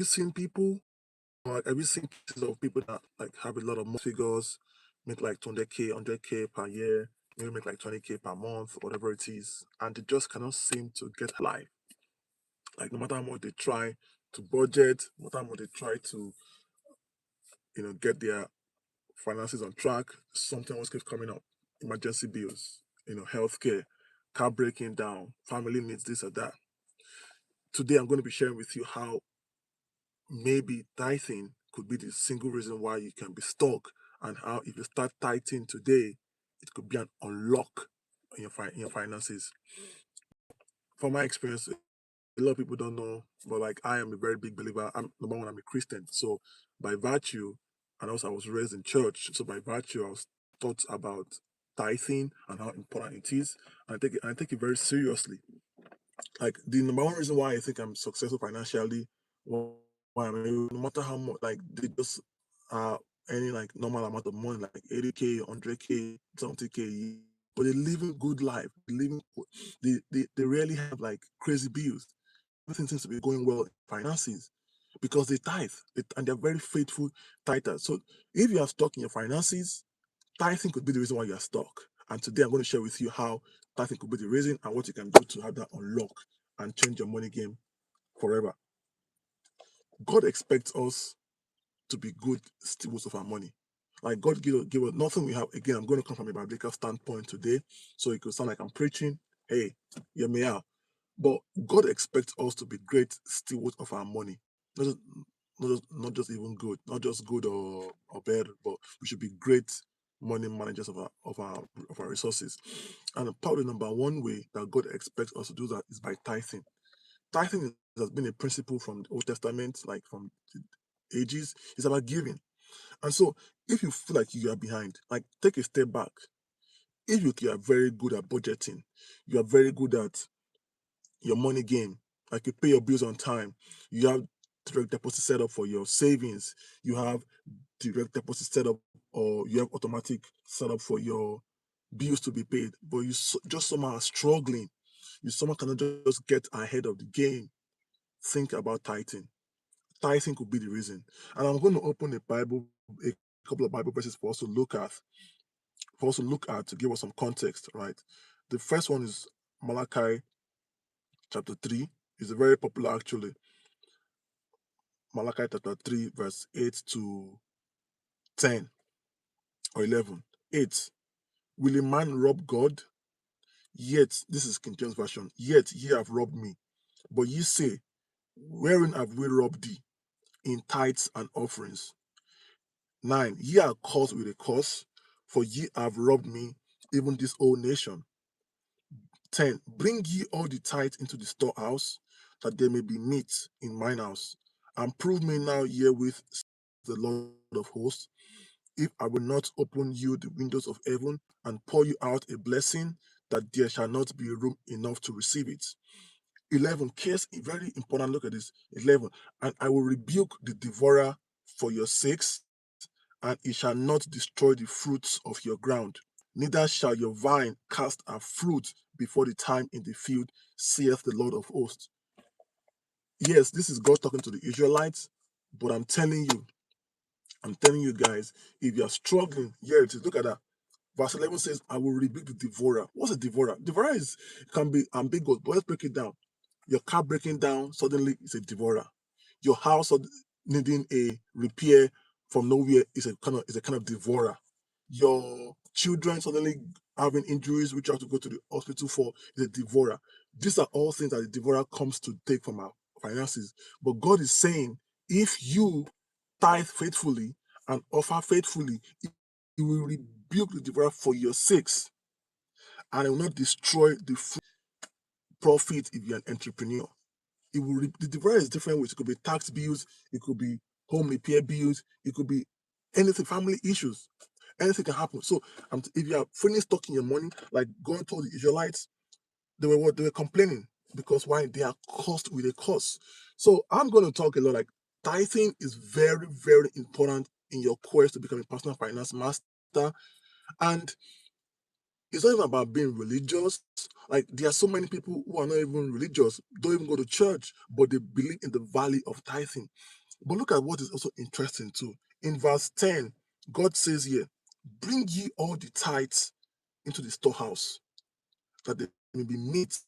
you seen people, like, have you seen cases of people that like have a lot of figures, make like 200K, 100K per year, maybe make like 20K per month, whatever it is, and they just cannot seem to get life. Like no matter how much they try to budget, no matter how much they try to, get their finances on track, something else keeps coming up. Emergency bills, healthcare, car breaking down, family needs, this or that. Today I'm going to be sharing with you how maybe tithing could be the single reason why you can be stuck, and how if you start tithing today, it could be an unlock in your finances. From my experience, a lot of people don't know, but like I am a very big believer. I'm number one, I'm a Christian. So by virtue, and also I was raised in church. So by virtue, I was taught about tithing and how important it is. And I take it very seriously. Like the number one reason why I think I'm successful financially, why I'm able, no matter how much like they just any like normal amount of money, like 80K, 100K, 70K, but they're living good life, they rarely have like crazy bills. Everything seems to be going well in finances because they tithe and they're very faithful tithers. So if you are stuck in your finances, tithing could be the reason why you are stuck. And today I'm going to share with you how tithing could be the reason and what you can do to have that unlock and change your money game forever. God expects us to be good stewards of our money. Like God give us nothing we have. Again, I'm going to come from a biblical standpoint today, so it could sound like I'm preaching. Hey, hear me out. But God expects us to be great stewards of our money. Not just, not just even good, not just good or bad, but we should be great money managers of our resources. And probably number one way that God expects us to do that is by tithing. Tithing has been a principle from the Old Testament, like from the ages. It's about giving. And so if you feel like you are behind, like take a step back. If you are very good at budgeting, you are very good at your money game. Like you pay your bills on time. You have direct deposit set up for your savings. You have direct deposit set up, or you have automatic set up for your bills to be paid. But you just somehow are struggling. You somehow cannot just get ahead of the game. Think about tithing. Tithing could be the reason. And I'm going to open a couple of Bible verses for us to look at, to give us some context, right? The first one is Malachi chapter 3. It's very popular actually. Malachi chapter 3, verse 8 to 10 or 11. 8. Will a man rob God? Yet, this is King James Version, yet ye have robbed me. But ye say, wherein have we robbed thee? In tithes and offerings. 9. Ye are cursed with a curse, for ye have robbed me, even this whole nation. 10. Bring ye all the tithes into the storehouse, that there may be meat in mine house. And prove me now herewith, says the Lord of hosts, if I will not open you the windows of heaven and pour you out a blessing, that there shall not be room enough to receive it. 11. Case very important. Look at this. 11. And I will rebuke the devourer for your sakes, and it shall not destroy the fruits of your ground. Neither shall your vine cast her fruit before the time in the field, saith the Lord of hosts. Yes, this is God talking to the Israelites, but I'm telling you guys, if you're struggling, here it is. Look at that. Verse 11 says, I will rebuke the devourer. What's a devourer? Devourer can be ambiguous, but let's break it down. Your car breaking down, suddenly it's a devourer. Your house needing a repair from nowhere is a kind of devourer. Your children suddenly having injuries which you have to go to the hospital for is a devourer. These are all things that the devourer comes to take from our finances. But God is saying, if you tithe faithfully and offer faithfully, He will rebuke the devourer for your sakes, and it will not destroy the profit if you're an entrepreneur. The devourer is different ways. It could be tax bills, it could be home repair bills, it could be anything, family issues. Anything can happen. So if you are feeling stuck in your money, like God told the Israelites, they were complaining because why? They are cursed with a curse. So I'm going to talk a lot, like tithing is very, very important in your quest to become a personal finance master. And It's not even about being religious. Like there are so many people who are not even religious, don't even go to church, but they believe in the value of tithing. But look at what is also interesting too. In verse 10, God says here, bring ye all the tithes into the storehouse, that there may be meat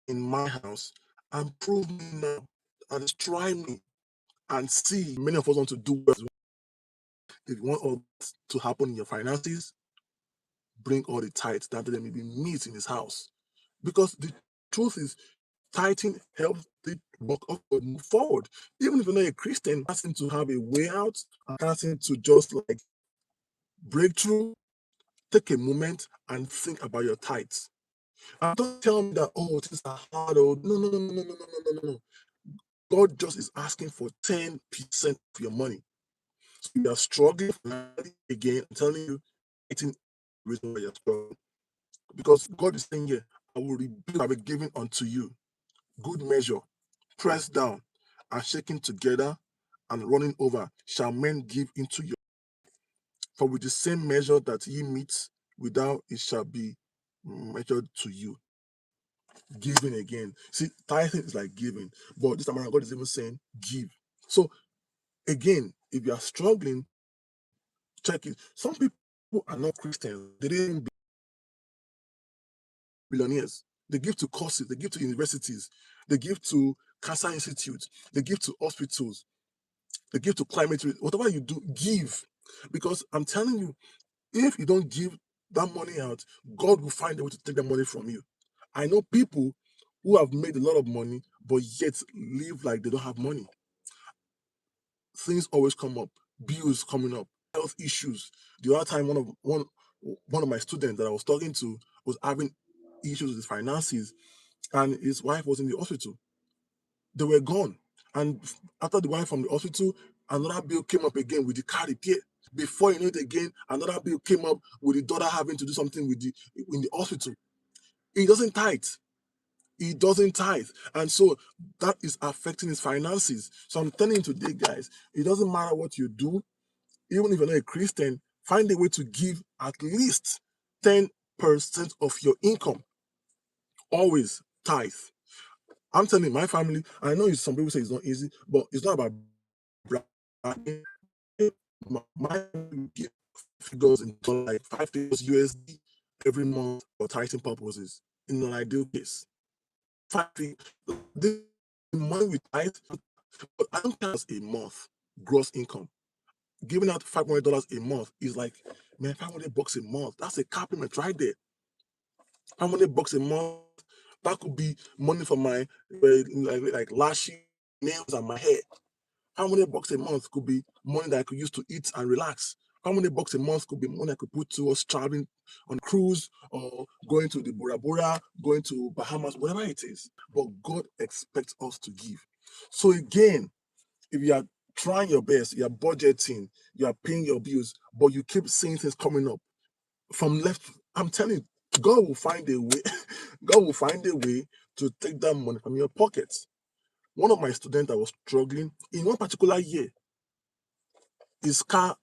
in my house, and prove me now, and try me, and see. Many of us want to do what if you want all to happen in your finances, bring all the tithes, that there may be meat in his house. Because the truth is, tithing helps the work of God move forward. Even if you're not a Christian, asking to have a way out, asking to just like break through, take a moment and think about your tithes. And don't tell me that, oh, things are hard. Oh, no, no, no, no, no, no, no, no, no, no. God just is asking for 10% of your money. So you are struggling again. I'm telling you, it's the reason why you're struggling. Because God is saying here, I will rebuild, I will give it unto you. Good measure, pressed down and shaken together and running over, shall men give into you. For with the same measure that ye meet without, it shall be measured to you. Giving again. See, tithing is like giving, but this time around, God is even saying, give. So again, if you are struggling, check it. Some people are not Christians, they didn't billionaires. They give to courses, they give to universities, they give to cancer institutes, they give to hospitals, they give to climate, whatever you do, give. Because I'm telling you, if you don't give that money out, God will find a way to take that money from you. I know people who have made a lot of money, but yet live like they don't have money. Things always come up, bills coming up, health issues. The other time, one of my students that I was talking to was having issues with his finances, and his wife was in the hospital. They were gone, and after the wife from the hospital, another bill came up again with the car repair. Before you know it again, another bill came up with the daughter having to do something with the in the hospital. He doesn't tithe. He doesn't tithe. And so that is affecting his finances. So I'm telling you today, guys, it doesn't matter what you do, even if you're not a Christian, find a way to give at least 10% of your income. Always tithe. I'm telling my family, I know some people say it's not easy, but it's not about bragging. My figures in like $5 USD every month for tithing purposes in an ideal case. 5 the money we tithe, but I don't count as a month gross income. Giving out $500 a month is like, man, $500 a month. That's a compliment right there. $500 a month. That could be money for my like lashing nails and my hair. $500 a month could be money that I could use to eat and relax. $500 a month could be money I could put towards traveling on cruise or going to the Bora Bora, going to Bahamas, whatever it is. But God expects us to give. So again, if you are trying your best, you are budgeting, you are paying your bills, but you keep seeing things coming up from left, I'm telling you, God will find a way. God will find a way to take that money from your pockets. One of my students that was struggling in one particular year, his car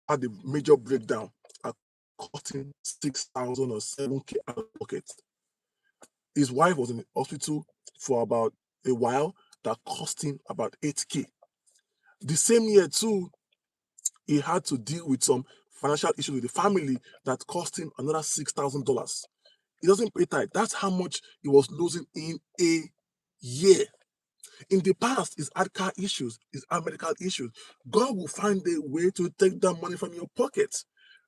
had a major breakdown, costing 6,000 or 7K out of pocket. His wife was in the hospital for about a while, that cost him about 8K. The same year too, he had to deal with some financial issues with the family that cost him another $6,000. He doesn't pay tithe. That's how much he was losing in a year. In the past, he's had car issues, he's had medical issues. God will find a way to take that money from your pocket.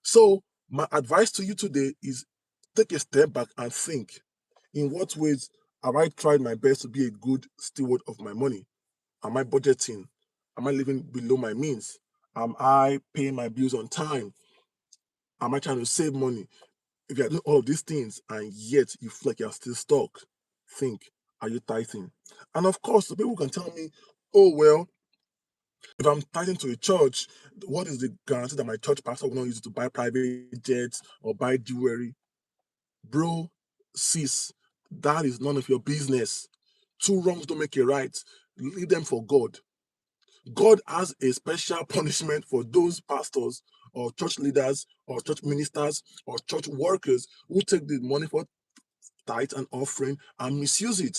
So, my advice to you today is take a step back and think, in what ways have I tried my best to be a good steward of my money? Am I budgeting? Am I living below my means? Am I paying my bills on time? Am I trying to save money? If you're doing all of these things and yet you feel like you're still stuck, think, are you tithing? And of course, the people can tell me, oh, well, if I'm tithing to a church, what is the guarantee that my church pastor will not use it to buy private jets or buy jewelry? Bro, sis, that is none of your business. Two wrongs don't make a right. Leave them for God. God has a special punishment for those pastors or church leaders or church ministers or church workers who take the money for tithe and offering and misuse it.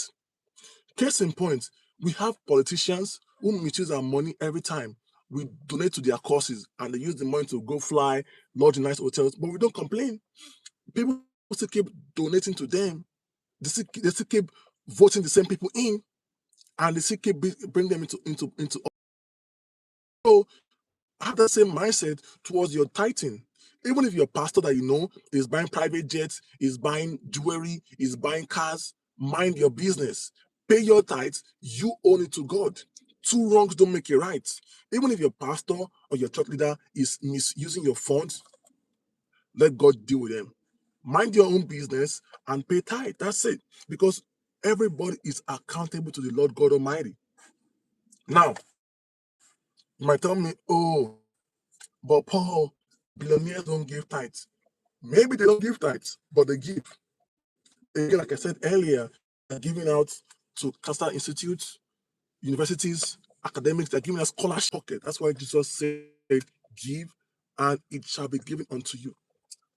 Case in point, we have politicians who misuse our money every time. We donate to their causes and they use the money to go fly, lodge in nice hotels, but we don't complain. People still keep donating to them. They still keep voting the same people in, and they still keep bring them into. So have that same mindset towards your tithing. Even if your pastor that you know is buying private jets, is buying jewelry, is buying cars, mind your business. Pay your tithes, you own it to God. Two wrongs don't make a right. Even if your pastor or your church leader is misusing your funds, let God deal with them. Mind your own business and pay tithe. That's it. Because everybody is accountable to the Lord God Almighty. Now, you might tell me, oh, but Paul, billionaires don't give tithes. Maybe they don't give tithes, but they give. Again, like I said earlier, they're giving out to Castle Institutes, universities, academics, they're giving us scholarship pocket. That's why Jesus said, give and it shall be given unto you.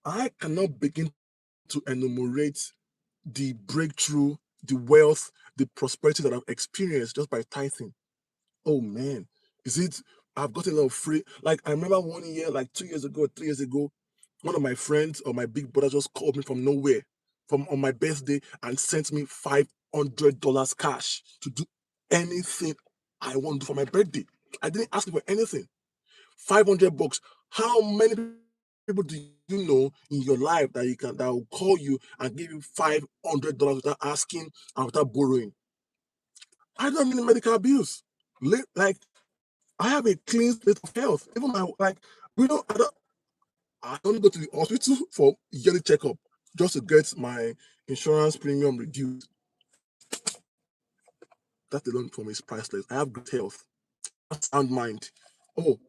I cannot begin to enumerate the breakthrough, the wealth, the prosperity that I've experienced just by tithing. Oh man, is it? I've got a lot of free. Like I remember 1 year, like 2 years ago, 3 years ago, one of my friends or my big brother just called me from nowhere, from on my birthday, and sent me $500 cash to do anything I want to do for my birthday. I didn't ask him for anything. $500. How many people do you know in your life that will call you and give you $500 without asking and without borrowing? I don't need medical bills. Like I have a clean state of health. Even my like we don't I don't go to the hospital for yearly checkup just to get my insurance premium reduced. That alone for me is priceless. I have good health, sound mind. Oh,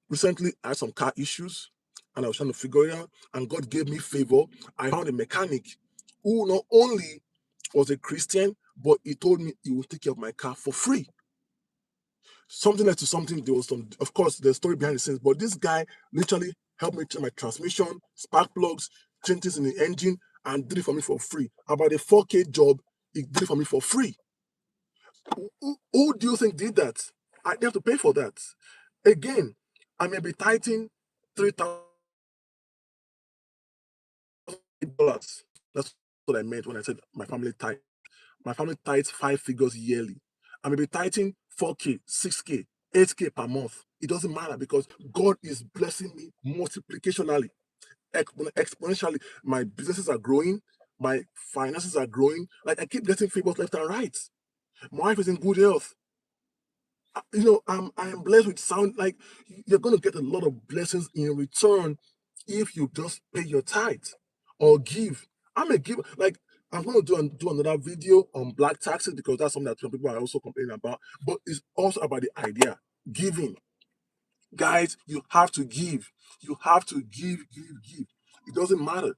recently I had some car issues and I was trying to figure it out, and God gave me favor. I found a mechanic who not only was a Christian, but he told me he would take care of my car for free. Something led to something. There was some, of course, there's story behind the scenes, but this guy literally helped me change my transmission, spark plugs, change things in the engine, and did it for me for free. About a 4K job, he did it for me for free. Who do you think did that? I have to pay for that. Again, I may be tithing $3,000. That's what I meant when I said my family tithe. My family tithes 5 figures yearly. I may be tithing 4K, 6K, 8K per month. It doesn't matter because God is blessing me multiplicationally, exponentially. My businesses are growing, my finances are growing. Like I keep getting favors left and right. My wife is in good health. I am blessed with sound. Like you're gonna get a lot of blessings in return if you just pay your tithe or give. I'm a giver. Like I'm gonna do another video on black taxes because that's something that some people are also complaining about. But it's also about the idea giving. Guys, you have to give. You have to give. It doesn't matter.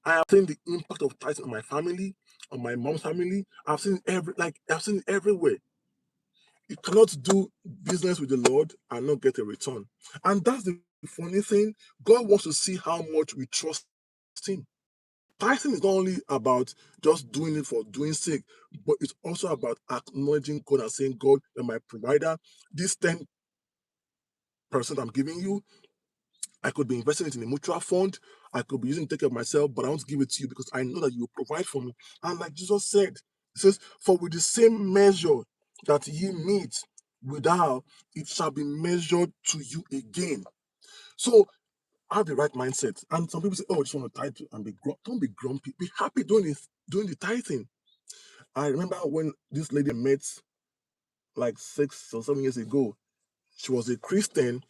I have seen the impact of tithing on my family, on my mom's family. I've seen it everywhere. You cannot do business with the Lord and not get a return. And that's the funny thing. God wants to see how much we trust Him. Tithing is not only about just doing it for doing sake, but it's also about acknowledging God and saying, God, you're my provider. This 10% I'm giving you, I could be investing it in a mutual fund. I could be using it to take care of myself, but I want to give it to you because I know that you will provide for me. And like Jesus said, He says, for with the same measure that ye meet withal, it shall be measured to you again. So have the right mindset. And some people say, oh, I just want to tithe and be don't be grumpy. Be happy doing the tithing. I remember when this lady I met like 6 or 7 years ago, she was a Christian,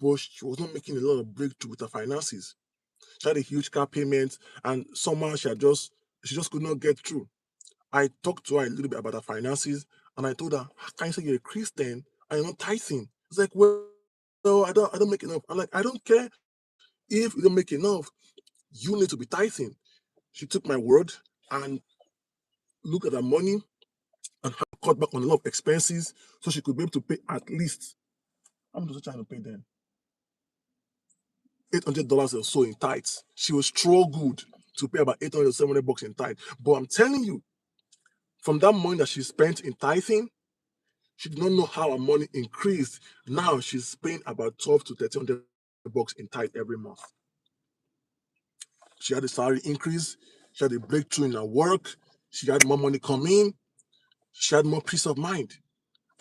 but she was not making a lot of breakthrough with her finances. She had a huge car payment, and somehow she just could not get through. I talked to her a little bit about her finances, and I told her, "How can you say you're a Christian and you're not tithing?" It's like, well, I don't make enough. I'm like, I don't care if you don't make enough. You need to be tithing. She took my word and looked at her money and cut back on a lot of expenses so she could be able to pay at least. How much was she trying to pay then? $800 or so in tithes. She was struggled to pay about 800 or 700 bucks in tithe. But I'm telling you, from that money that she spent in tithing, she did not know how her money increased. Now she's paying about 12 to 1300 bucks in tithe every month. She had a salary increase. She had a breakthrough in her work. She had more money come in. She had more peace of mind.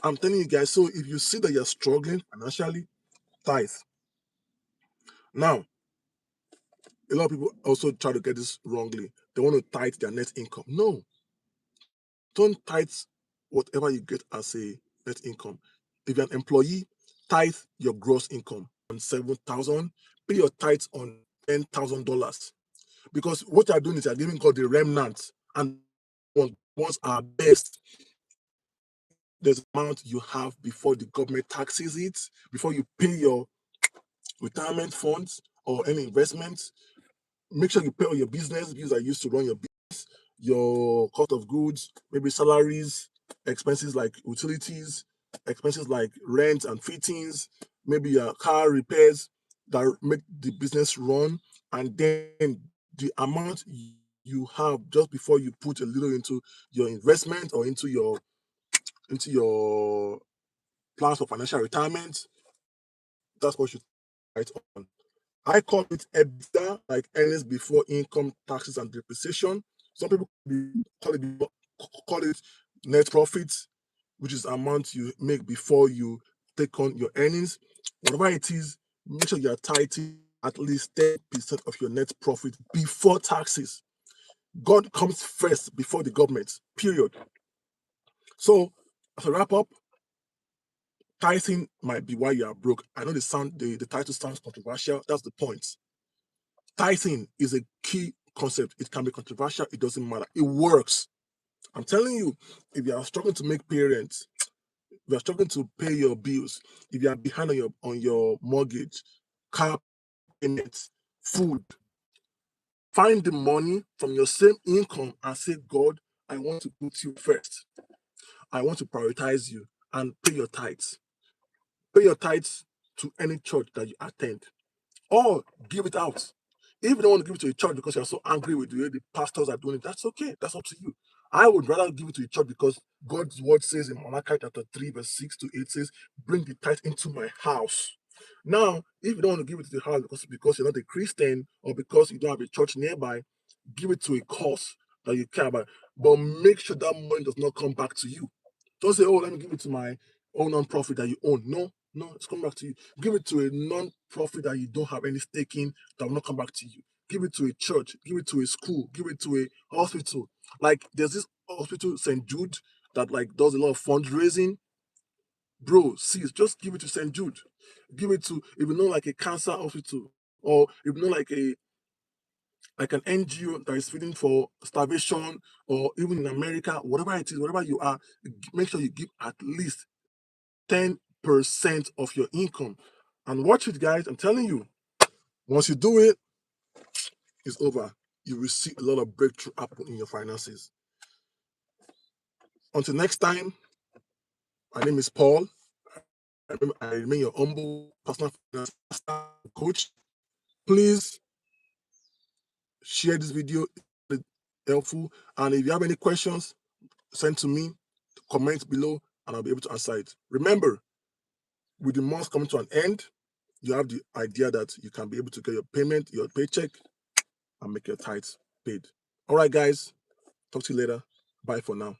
I'm telling you guys, so if you see that you're struggling financially, tithe. Now, a lot of people also try to get this wrongly. They want to tithe their net income. No, don't tithe whatever you get as a net income. If you're an employee, tithe your gross income on 7,000, pay your tithes on $10,000. Because what you're doing is you're giving God the remnant, and once our best, there's amount you have before the government taxes it, before you pay your retirement funds or any investments. Make sure you pay all your business bills that you used to run your business, your cost of goods, maybe salaries, expenses like utilities, expenses like rent and fittings, maybe your car repairs that make the business run, and then the amount you have just before you put a little into your investment or into your plans for financial retirement. That's what you write on. I call it EBITDA, like earnings before income, taxes, and depreciation. Some people call it net profit, which is the amount you make before you take on your earnings. Whatever it is, make sure you are tithing at least 10% of your net profit before taxes. God comes first before the government, period. So, as a wrap up, tithing might be why you are broke. I know the title sounds controversial. That's the point. Tithing is a key concept. It can be controversial. It doesn't matter. It works. I'm telling you, if you are struggling to make payments, if you are struggling to pay your bills, if you are behind on your mortgage, car payments, food, find the money from your same income and say, God, I want to put you first. I want to prioritize you and pay your tithes. Pay your tithes to any church that you attend, or give it out. If you don't want to give it to a church because you're so angry with the way the pastors are doing it, that's okay. That's up to you. I would rather give it to a church because God's word says in Malachi chapter 3, verse 6 to 8 says, bring the tithe into my house. Now, if you don't want to give it to the house because you're not a Christian or because you don't have a church nearby, give it to a cause that you care about. But make sure that money does not come back to you. Don't say, oh, let me give it to my own non-profit that you own. No, no, it's coming back to you. Give it to a non-profit that you don't have any stake in that will not come back to you. Give it to a church, give it to a school, give it to a hospital. Like there's this hospital, St. Jude, that like does a lot of fundraising. Bro, see, just give it to St. Jude. Give it to, if you know, like a cancer hospital, or if you know like an NGO that is feeding for starvation, or even in America, whatever it is, whatever you are, make sure you give at least 10% of your income. And watch it, guys. I'm telling you, once you do it, it's over. You will see a lot of breakthrough happen in your finances. Until next time, my name is Paul. I remain your humble personal finance coach. Please share this video, it's helpful. And if you have any questions, send to me, comment below, and I'll be able to answer it. Remember, with the month coming to an end, you have the idea that you can be able to get your payment, your paycheck, and make your tithes paid. All right, guys. Talk to you later. Bye for now.